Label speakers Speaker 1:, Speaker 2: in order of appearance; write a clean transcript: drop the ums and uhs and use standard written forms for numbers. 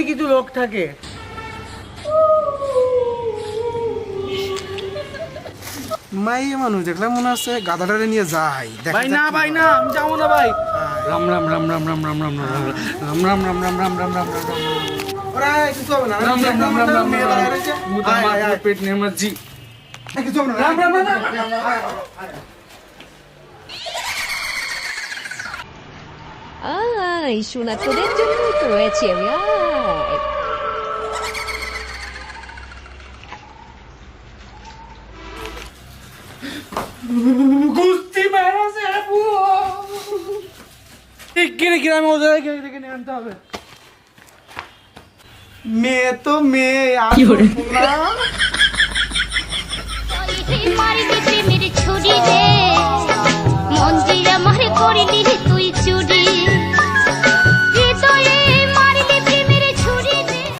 Speaker 1: কিছু লোক থাকে।
Speaker 2: মাইয়ে মানুষ দেখলাম মনে হচ্ছে গাধাটারে নিয়ে যাই।
Speaker 1: ভাই না ভাই না, আমি যাবো না ভাই। রাম রাম রাম রাম রাম রাম রাম রাম রাম রাম রাম রাম রাম রাম রাম রাম
Speaker 2: ওরা কিছু হবে না।
Speaker 1: রাম রাম রাম রাম রাম রাম পেট নিয়ে আমার জি
Speaker 2: কিছু হবে না।
Speaker 1: রাম রাম রাম
Speaker 3: এই শোনা তোদের জন্য তো রয়েছে রাইট।
Speaker 1: গুস্তি মেরেছে কিনে গ্রামে ওদের ডেকে নিয়ে আনতে হবে।
Speaker 2: মেয়ে তো মেয়ে আর
Speaker 4: মারি দে প্রেমের ছুরি রে